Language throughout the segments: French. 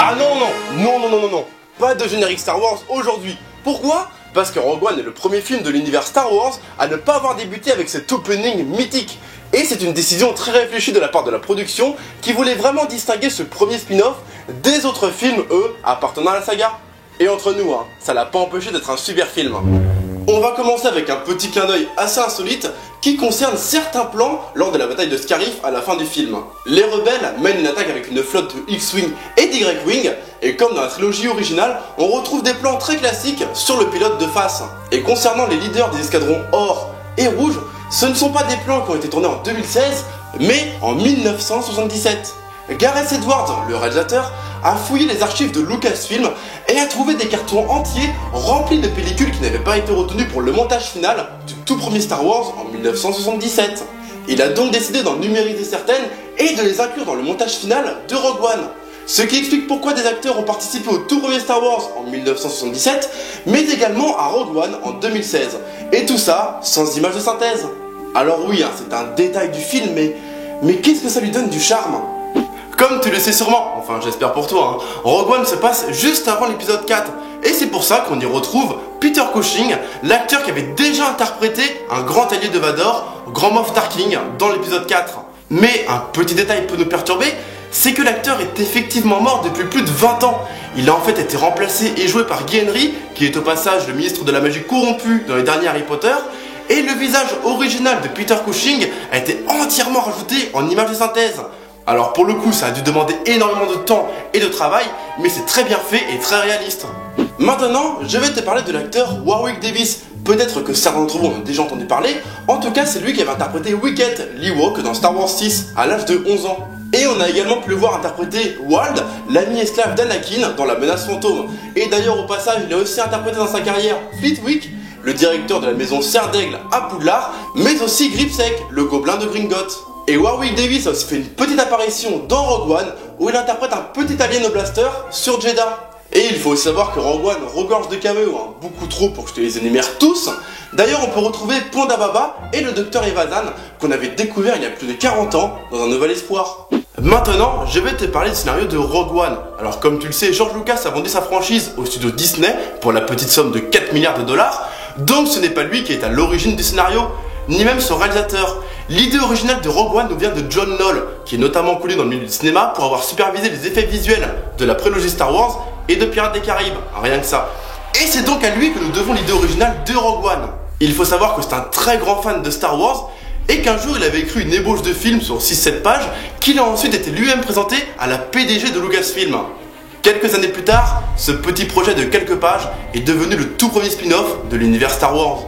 Ah non, pas de générique Star Wars aujourd'hui. Pourquoi? Parce que Rogue One est le premier film de l'univers Star Wars à ne pas avoir débuté avec cet opening mythique. Et c'est une décision très réfléchie de la part de la production qui voulait vraiment distinguer ce premier spin-off des autres films, eux, appartenant à la saga. Et entre nous, ça l'a pas empêché d'être un super film. On va commencer avec un petit clin d'œil assez insolite qui concerne certains plans lors de la bataille de Scarif à la fin du film. Les rebelles mènent une attaque avec une flotte de X-Wing et d'Y-Wing, et comme dans la trilogie originale, on retrouve des plans très classiques sur le pilote de face. Et concernant les leaders des escadrons or et rouge, ce ne sont pas des plans qui ont été tournés en 2016, mais en 1977. Gareth Edwards, le réalisateur, a fouillé les archives de Lucasfilm et a trouvé des cartons entiers remplis de pellicules qui n'avaient pas été retenues pour le montage final du tout premier Star Wars en 1977. Il a donc décidé d'en numériser certaines et de les inclure dans le montage final de Rogue One. Ce qui explique pourquoi des acteurs ont participé au tout premier Star Wars en 1977, mais également à Rogue One en 2016. Et tout ça sans image de synthèse. Alors oui, c'est un détail du film, mais qu'est-ce que ça lui donne du charme? Comme tu le sais sûrement, enfin j'espère pour toi, Rogue One se passe juste avant l'épisode 4. Et c'est pour ça qu'on y retrouve Peter Cushing, l'acteur qui avait déjà interprété un grand allié de Vador, Grand Moff Tarkin, dans l'épisode 4. Mais un petit détail peut nous perturber, c'est que l'acteur est effectivement mort depuis plus de 20 ans. Il a en fait été remplacé et joué par Guy Henry, qui est au passage le ministre de la magie corrompu dans les derniers Harry Potter, et le visage original de Peter Cushing a été entièrement rajouté en image de synthèse. Alors pour le coup ça a dû demander énormément de temps et de travail, mais c'est très bien fait et très réaliste. Maintenant, je vais te parler de l'acteur Warwick Davis. Peut-être que certains d'entre vous en ont déjà entendu parler, en tout cas c'est lui qui avait interprété Wicket l'Ewok dans Star Wars 6 à l'âge de 11 ans. Et on a également pu le voir interpréter Wald, l'ami esclave d'Anakin dans La Menace Fantôme. Et d'ailleurs au passage il a aussi interprété dans sa carrière Fleetwick, le directeur de la maison Serre d'Aigle à Poudlard, mais aussi Gripsec, le gobelin de Gringotts. Et Warwick Davis a aussi fait une petite apparition dans Rogue One où il interprète un petit alien au blaster sur Jeddah. Et il faut aussi savoir que Rogue One regorge de caméos, beaucoup trop pour que je te les énumère tous. D'ailleurs on peut retrouver Ponda Baba et le docteur Evazan qu'on avait découvert il y a plus de 40 ans dans Un Nouvel Espoir. Maintenant, je vais te parler du scénario de Rogue One. Alors comme tu le sais, George Lucas a vendu sa franchise au studio Disney pour la petite somme de 4 milliards de dollars, donc ce n'est pas lui qui est à l'origine du scénario, ni même son réalisateur. L'idée originale de Rogue One nous vient de John Knoll, qui est notamment connu dans le milieu du cinéma pour avoir supervisé les effets visuels de la prélogie Star Wars et de Pirates des Caraïbes, rien que ça. Et c'est donc à lui que nous devons l'idée originale de Rogue One. Il faut savoir que c'est un très grand fan de Star Wars et qu'un jour il avait écrit une ébauche de film sur 6-7 pages qu'il a ensuite été lui-même présenté à la PDG de Lucasfilm. Quelques années plus tard, ce petit projet de quelques pages est devenu le tout premier spin-off de l'univers Star Wars.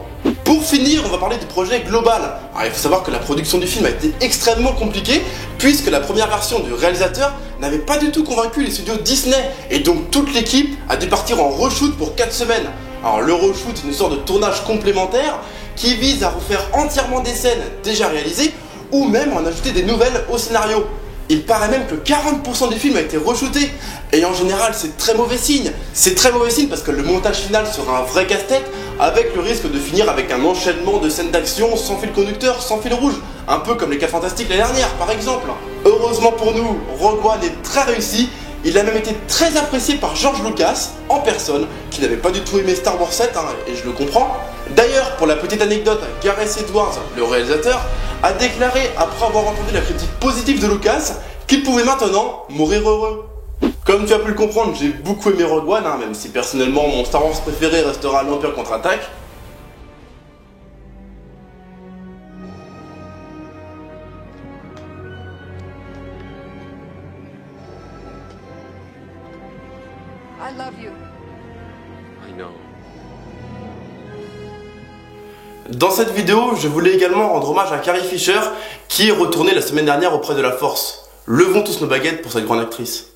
Pour finir, on va parler du projet global. Alors, il faut savoir que la production du film a été extrêmement compliquée puisque la première version du réalisateur n'avait pas du tout convaincu les studios Disney et donc toute l'équipe a dû partir en reshoot pour 4 semaines. Alors le reshoot c'est une sorte de tournage complémentaire qui vise à refaire entièrement des scènes déjà réalisées ou même en ajouter des nouvelles au scénario. Il paraît même que 40% du film a été re-shooté et en général c'est très mauvais signe. C'est très mauvais signe parce que le montage final sera un vrai casse-tête avec le risque de finir avec un enchaînement de scènes d'action sans fil conducteur, sans fil rouge, un peu comme les 4 Fantastiques l'année dernière par exemple. Heureusement pour nous, Rogue One est très réussi. Il a même été très apprécié par George Lucas en personne, qui n'avait pas du tout aimé Star Wars 7, et je le comprends. D'ailleurs, pour la petite anecdote, Gareth Edwards, le réalisateur, a déclaré après avoir entendu la critique positive de Lucas qu'il pouvait maintenant mourir heureux. Comme tu as pu le comprendre, j'ai beaucoup aimé Rogue One, même si personnellement mon Star Wars préféré restera l'Empire contre-attaque. I love you. I know. Dans cette vidéo, je voulais également rendre hommage à Carrie Fisher, qui est retournée la semaine dernière auprès de la Force. Levons tous nos baguettes pour cette grande actrice.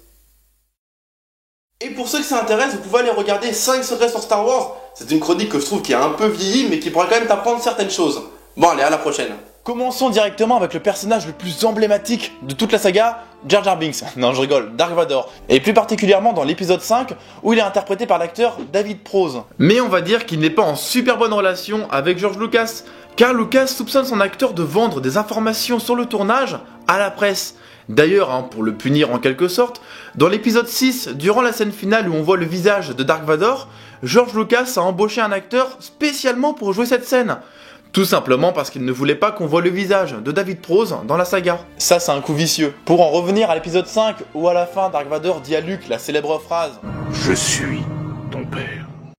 Et pour ceux que ça intéresse, vous pouvez aller regarder 5 secrets sur Star Wars. C'est une chronique que je trouve qui a un peu vieilli, mais qui pourra quand même t'apprendre certaines choses. Bon allez, à la prochaine. Commençons directement avec le personnage le plus emblématique de toute la saga, Jar Jar Binks. Non, je rigole, Dark Vador. Et plus particulièrement dans l'épisode 5, où il est interprété par l'acteur David Prowse. Mais on va dire qu'il n'est pas en super bonne relation avec George Lucas, car Lucas soupçonne son acteur de vendre des informations sur le tournage à la presse. D'ailleurs, pour le punir en quelque sorte, dans l'épisode 6, durant la scène finale où on voit le visage de Dark Vador, George Lucas a embauché un acteur spécialement pour jouer cette scène. Tout simplement parce qu'il ne voulait pas qu'on voit le visage de David Prowse dans la saga. Ça, c'est un coup vicieux. Pour en revenir à l'épisode 5, où à la fin Dark Vador dit à Luke la célèbre phrase « Je suis